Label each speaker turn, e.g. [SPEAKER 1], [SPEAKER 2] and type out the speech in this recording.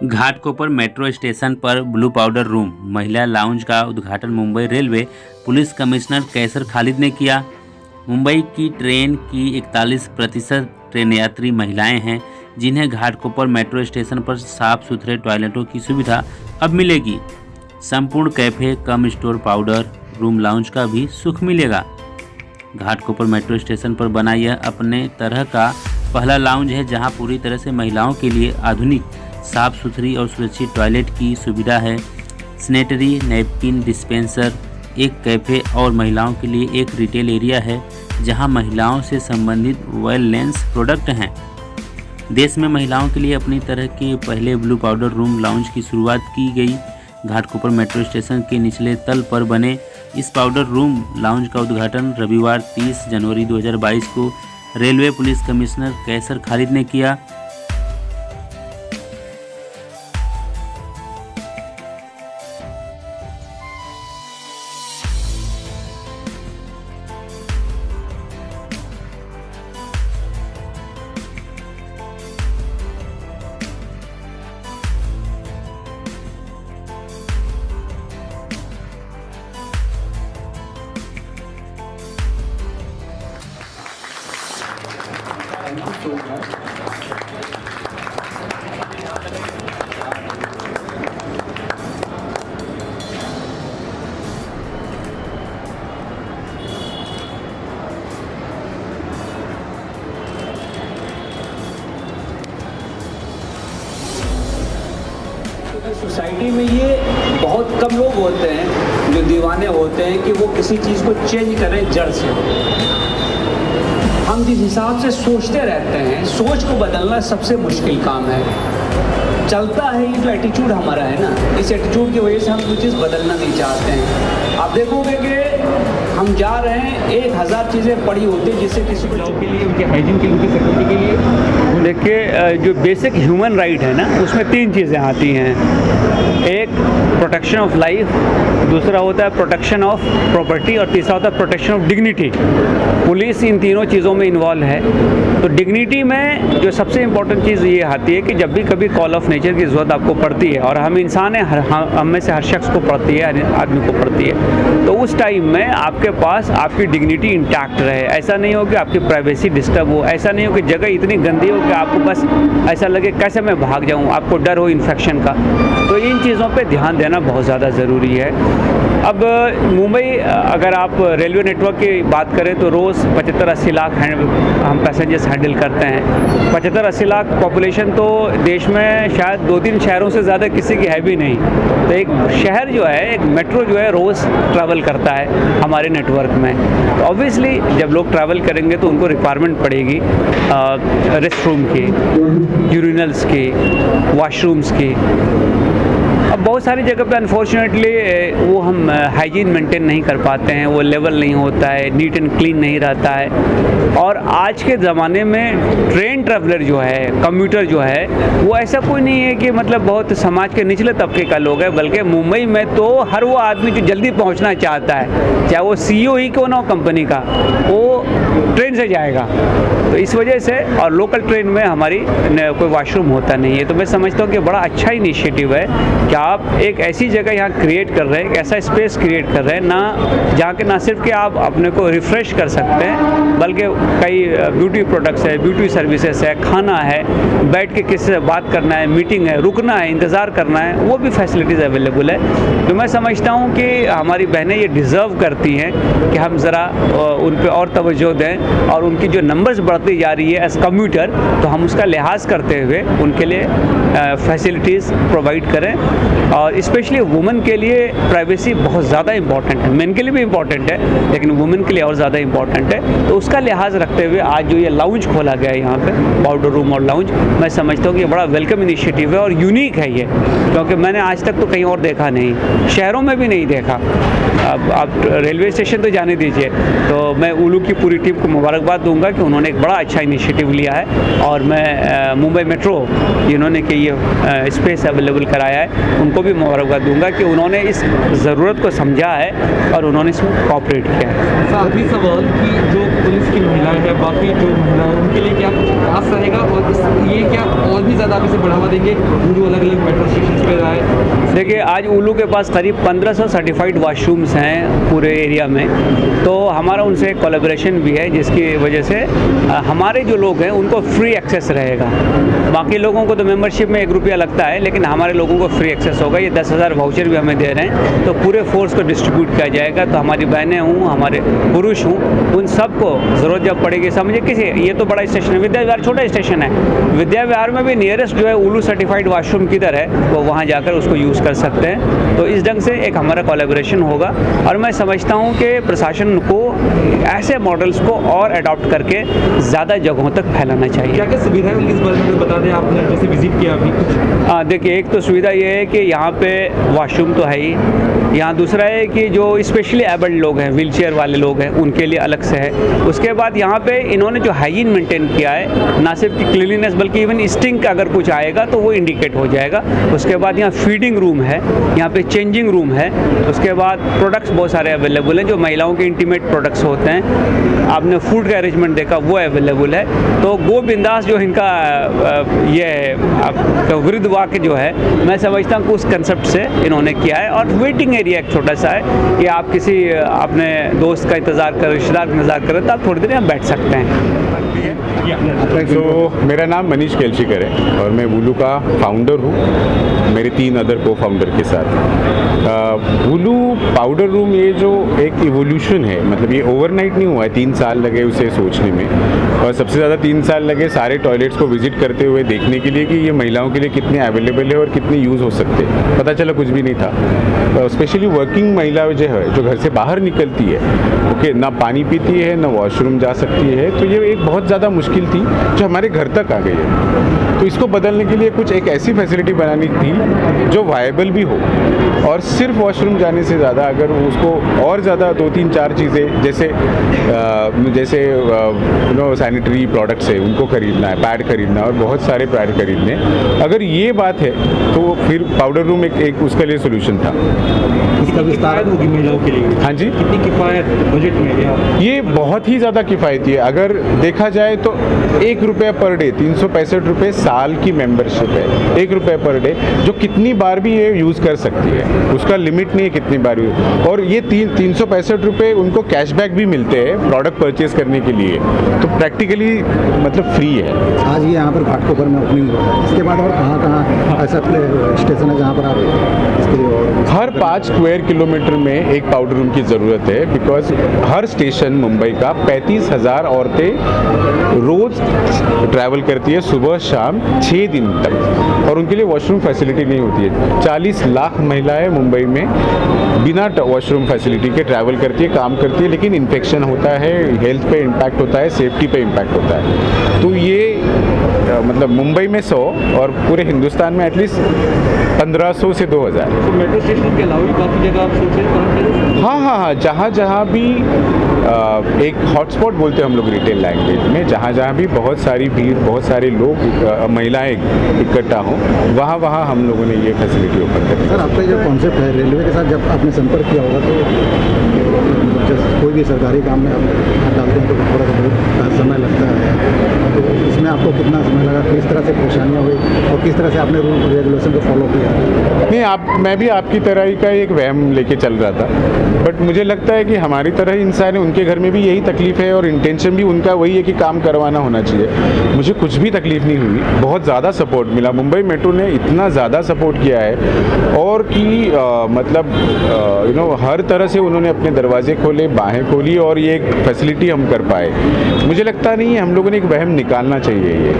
[SPEAKER 1] Ghatkopar metro station पर blue powder room महिला lounge का उद्घाटन मुंबई रेलवे पुलिस कमिश्नर कैसर खालिद ने किया। मुंबई की ट्रेन की 41% ट्रेन यात्री महिलाएं हैं, जिन्हें घाटकोपर मेट्रो स्टेशन पर साफ सुथरे टॉयलेटों की सुविधा अब मिलेगी। संपूर्ण कैफे कम स्टोर पाउडर रूम लाउंज का भी सुख मिलेगा। घाटकोपर मेट्रो स्टेशन पर बना यह अपने तरह का पहला लाउंज है, जहां पूरी तरह से महिलाओं के लिए आधुनिक साफ सुथरी और सुरक्षित टॉयलेट की सुविधा है। सैनिटरी नैपकिन डिस्पेंसर, एक कैफ़े और महिलाओं के लिए एक रिटेल एरिया है, जहां महिलाओं से संबंधित वेलनेस प्रोडक्ट हैं। देश में महिलाओं के लिए अपनी तरह के पहले ब्लू पाउडर रूम लाउंज की शुरुआत की गई। घाटकोपर मेट्रो स्टेशन के निचले तल पर बने इस पाउडर रूम लाउंज का उद्घाटन रविवार 30 जनवरी 2022 को रेलवे पुलिस कमिश्नर कैसर खालिद ने किया।
[SPEAKER 2] सोसाइटी में ये बहुत कम लोग होते हैं जो दीवाने होते हैं कि वो किसी चीज़ को चेंज करें जड़ से। हम जिस हिसाब से सोचते रहते हैं, सोच को बदलना सबसे मुश्किल काम है। चलता है ये जो एटीट्यूड हमारा है ना, इस एटीट्यूड की वजह से हम कोई चीज़ बदलना नहीं चाहते हैं। आप देखोगे कि हम जा रहे हैं, 1000 चीज़ें पड़ी होती हैं जिससे किसी को के लिए, उनके हाइजीन के लिए, उनकी सिक्योरिटी के लिए। देखिए, जो बेसिक ह्यूमन राइट है ना, उसमें 3 चीज़ें आती हैं। एक प्रोटेक्शन ऑफ लाइफ, दूसरा होता है प्रोटेक्शन ऑफ प्रॉपर्टी और तीसरा होता है प्रोटेक्शन ऑफ डिग्निटी। पुलिस इन तीनों चीज़ों में इन्वॉल्व है। तो डिग्निटी में जो सबसे इम्पोर्टेंट चीज़ ये आती है कि जब भी कभी कॉल ऑफ नेचर की ज़रूरत आपको पड़ती है, और हम इंसान हैं, हम में से हर शख्स को पड़ती है, हर आदमी को पड़ती है, तो उस टाइम में आपके पास आपकी डिग्निटी इंटैक्ट रहे। ऐसा नहीं हो कि आपकी प्राइवेसी डिस्टर्ब हो, ऐसा नहीं हो कि जगह इतनी गंदी हो कि आपको बस ऐसा लगे कैसे मैं भाग जाऊँ, आपको डर हो इन्फेक्शन का। तो इन चीज़ों पे ध्यान देना बहुत ज़्यादा ज़रूरी है। अब मुंबई, अगर आप रेलवे नेटवर्क की बात करें तो रोज़ 75-80 लाख हम पैसेंजर्स हैंडल करते हैं। 75-80 लाख पॉपुलेशन तो देश में शायद 2-3 शहरों से ज़्यादा किसी की है भी नहीं। तो एक शहर जो है, एक मेट्रो जो है, रोज़ ट्रैवल करता है हमारे नेटवर्क में। तो ऑब्वियसली जब लोग ट्रैवल करेंगे तो उनको रिक्वायरमेंट पड़ेगी रेस्ट रूम की, यूरिनल्स की, वॉशरूम्स की। अब बहुत सारी जगह पे अनफॉर्चुनेटली वो हम हाइजीन मेंटेन नहीं कर पाते हैं, वो लेवल नहीं होता है, नीट एंड क्लीन नहीं रहता है। और आज के ज़माने में ट्रेन ट्रैवलर जो है, कम्यूटर जो है, वो ऐसा कोई नहीं है कि मतलब बहुत समाज के निचले तबके का लोग है, बल्कि मुंबई में तो हर वो आदमी जो जल्दी पहुंचना चाहता है, चाहे वो CEO ही क्यों ना हो कंपनी का, वो ट्रेन से जाएगा। तो इस वजह से, और लोकल ट्रेन में हमारी कोई वॉशरूम होता नहीं है। तो मैं समझता हूँ कि बड़ा अच्छा इनिशिएटिव है कि आप एक ऐसी जगह यहाँ क्रिएट कर रहे हैं, एक ऐसा स्पेस क्रिएट कर रहे हैं ना, जहाँ के ना सिर्फ कि आप अपने को रिफ़्रेश कर सकते हैं, बल्कि कई ब्यूटी प्रोडक्ट्स है, ब्यूटी सर्विसेज है, खाना है, बैठ के किसी से बात करना है, मीटिंग है, रुकना है, इंतज़ार करना है, वो भी फैसिलिटीज़ अवेलेबल है। तो मैं समझता हूँ कि हमारी बहनें ये डिज़र्व करती हैं कि हम ज़रा उन पर और तवज्जो दें, और उनकी जो नंबर्स बढ़ती जा रही है एज कम्यूटर, तो हम उसका लिहाज करते हुए उनके लिए फैसिलिटीज़ प्रोवाइड करें। और स्पेशली वुमेन के लिए प्राइवेसी बहुत ज़्यादा इंपॉर्टेंट है। मेन के लिए भी इंपॉर्टेंट है, लेकिन वुमेन के लिए और ज़्यादा इंपॉर्टेंट है। तो उसका लिहाज रखते हुए आज जो ये लाउंज खोला गया है यहाँ पे, पाउडर रूम और लाउंज, मैं समझता हूँ कि ये बड़ा वेलकम इनिशिएटिव है और यूनिक है ये, क्योंकि मैंने आज तक तो कहीं और देखा नहीं, शहरों में भी नहीं देखा। अब आप रेलवे स्टेशन तो जाने दीजिए, तो मैं उलू की पूरी टीम को मुबारकबाद दूंगा कि उन्होंने एक बड़ा अच्छा इनिशिएटिव लिया है। और मैं मुंबई मेट्रो जिन्होंने कि ये स्पेस अवेलेबल कराया है उनको भी मुबारकबाद दूंगा कि उन्होंने इस ज़रूरत को समझा है और उन्होंने इसमें कॉपरेट किया है।
[SPEAKER 3] साथ ही सवाल कि जो पुलिस की महिलाएं हैं, बाकी जो महिलाएं उनके लिए क्या कुछ खास रहेगा और ये क्या और भी ज़्यादा आप इसे बढ़ावा देंगे, उलू अलग अलग मेट्रो स्टेशन पर आए?
[SPEAKER 2] देखिए, आज उलू के पास करीब 1500 सर्टिफाइड वाशरूम्स हैं पूरे एरिया में, तो हमारा उनसे एक कोलैबोरेशन भी है जिसकी वजह से हमारे जो लोग हैं उनको फ्री एक्सेस रहेगा। बाकी लोगों को तो मेंबरशिप में 1 रुपया लगता है, लेकिन हमारे लोगों को फ्री एक्सेस होगा। ये 10,000 वाउचर भी हमें दे रहे हैं, तो पूरे फोर्स को डिस्ट्रीब्यूट किया जाएगा। तो हमारी बहनें हूँ, हमारे पुरुष हूँ, उन सबको ज़रूरत जब पड़ेगी, समझे किसी, ये तो बड़ा स्टेशन है, विद्या विहार छोटा स्टेशन है, विद्या विहार में भी नियरेस्ट जो है उलू सर्टिफाइड वाशरूम किधर है वो वहाँ जाकर उसको यूज़ कर सकते हैं। तो इस ढंग से एक हमारा कोलैबोरेशन होगा और मैं समझता हूँ कि प्रशासन को ऐसे मॉडल्स को और अडॉप्ट करके ज़्यादा जगहों तक फैलाना चाहिए।
[SPEAKER 3] क्या क्या सुविधाएं मिली इस बारे में बता दें, आपने जैसे विजिट किया अभी कुछ?
[SPEAKER 2] देखिए, एक तो सुविधा ये है कि यहाँ पे वॉशरूम तो है ही, यहाँ दूसरा है कि जो स्पेशली एबल्ड लोग हैं, व्हीलचेयर वाले लोग हैं, उनके लिए अलग से है। उसके बाद यहाँ पे इन्होंने जो हाइजीन मेंटेन किया है, ना सिर्फ की क्लीनिनेस बल्कि इवन स्टिंक अगर कुछ आएगा तो वो इंडिकेट हो जाएगा। उसके बाद यहाँ फीडिंग रूम है, यहाँ पे चेंजिंग रूम है। उसके बाद प्रोडक्ट्स बहुत सारे अवेलेबल हैं जो महिलाओं के इंटीमेट प्रोडक्ट्स होते हैं। आपने फूड का अरेंजमेंट देखा, वो अवेलेबल है। तो गो बिंदास जो इनका ये है वृद्ध वाक्य जो है, मैं समझता हूँ कि उस कंसेप्ट से इन्होंने किया है। और वेटिंग एरिया एक छोटा सा है कि आप किसी अपने दोस्त का इंतज़ार कर, रिश्तेदार का इंतज़ार करें तो आप थोड़ी देर यहाँ बैठ सकते हैं।
[SPEAKER 4] तो मेरा नाम मनीष केलशीकर है और मैं वुलू का फाउंडर हूँ, मेरे 3 अदर को फाउंडर के साथ। वुलू पाउडर रूम ये जो एक इवोल्यूशन है, मतलब ये ओवरनाइट नहीं हुआ है, 3 साल लगे उसे सोचने में और सबसे ज़्यादा 3 साल लगे सारे टॉयलेट्स को विजिट करते हुए देखने के लिए कि ये महिलाओं के लिए कितने अवेलेबल है और कितने यूज़ हो सकते हैं। पता चला कुछ भी नहीं था। स्पेशली वर्किंग महिला जो है, जो घर से बाहर निकलती है, ओके, ना पानी पीती है ना वॉशरूम जा सकती है, तो ये एक बहुत ज़्यादा मुश्किल थी जो हमारे घर तक आ गई है। तो इसको बदलने के लिए कुछ एक ऐसी फैसिलिटी बनानी थी जो वायबल भी हो और सिर्फ वॉशरूम जाने से ज़्यादा अगर उसको और ज़्यादा 2-3-4 चीज़ें जैसे सैनिटरी प्रोडक्ट्स है उनको खरीदना है, पैड खरीदना है और बहुत सारे पैड खरीदने, अगर ये बात है तो फिर पाउडर रूम एक उसके लिए सोल्यूशन था।
[SPEAKER 3] इसका विस्तार होगी महिलाओं के लिए?
[SPEAKER 4] हाँ जी,
[SPEAKER 3] कितनी किफ़ायत बजट में?
[SPEAKER 4] ये बहुत ही ज़्यादा किफ़ायती है। अगर देखा जाए तो 1 रुपया पर डे, 365 रुपये साल की मेंबरशिप है। 1 रुपया पर डे जो कितनी बार भी ये यूज़ कर सकती है, उसका लिमिट नहीं है कितनी बार यूज। और ये 365 रुपये उनको कैशबैक भी मिलते हैं प्रोडक्ट परचेज करने के लिए, तो प्रैक्टिकली मतलब फ्री है।
[SPEAKER 5] आज ये यहाँ पर घाटकोपर में ओपनिंग हुआ है, इसके बाद और कहाँ ऐसा स्टेशन है जहाँ पर आप इसके लिए और
[SPEAKER 4] हर 5 स्क्वायर किलोमीटर में एक पाउडर रूम की ज़रूरत है, बिकॉज हर स्टेशन मुंबई का 35,000 औरतें रोज़ ट्रैवल करती है सुबह शाम 6 दिन तक और उनके लिए वॉशरूम फैसिलिटी नहीं होती है। 40 लाख महिलाएं मुंबई में बिना वॉशरूम फैसिलिटी के ट्रैवल करती है, काम करती है, लेकिन इन्फेक्शन होता है, हेल्थ पे इम्पैक्ट होता है, सेफ्टी पे इम्पैक्ट होता है। तो ये मतलब मुंबई में 100 और पूरे हिंदुस्तान में एटलीस्ट 1500 से 2000।
[SPEAKER 3] तो मेट्रो स्टेशन के अलावा भी काफ़ी जगह आप सोच रहे हैं?
[SPEAKER 4] हाँ, जहाँ भी एक हॉटस्पॉट बोलते हैं हम लोग रिटेल लैंग्वेज में, जहाँ भी बहुत सारी भीड़, बहुत सारे लोग, महिलाएं इकट्ठा हों, वहाँ हम लोगों ने ये फैसिलिटी ओपन कर दी।
[SPEAKER 5] सर, आपका जो कॉन्सेप्ट है, रेलवे के साथ जब आपने संपर्क किया होगा तो कोई भी सरकारी काम में आप हाथ डालते हैं तो थोड़ा सा बहुत समय लगता है, तो इसमें आपको कितना समय लगा, किस तरह से परेशानियाँ हुई और किस तरह से आपने रूल रेगुलेशन को फॉलो किया?
[SPEAKER 4] नहीं, मैं भी आपकी तरह ही का एक वहम लेके चल रहा था, बट मुझे लगता है कि हमारी तरह ही इंसान है, उनके घर में भी यही तकलीफ है और इंटेंशन भी उनका वही है कि काम करवाना होना चाहिए। मुझे कुछ भी तकलीफ नहीं हुई, बहुत ज़्यादा सपोर्ट मिला। मुंबई मेट्रो ने इतना ज़्यादा सपोर्ट किया है और कि मतलब हर तरह से उन्होंने अपने दरवाजे खोले, बाहें खोली और ये एक फैसिलिटी हम कर पाए। मुझे लगता नहीं है, हम लोगों ने एक वहम निकालना चाहिए ये।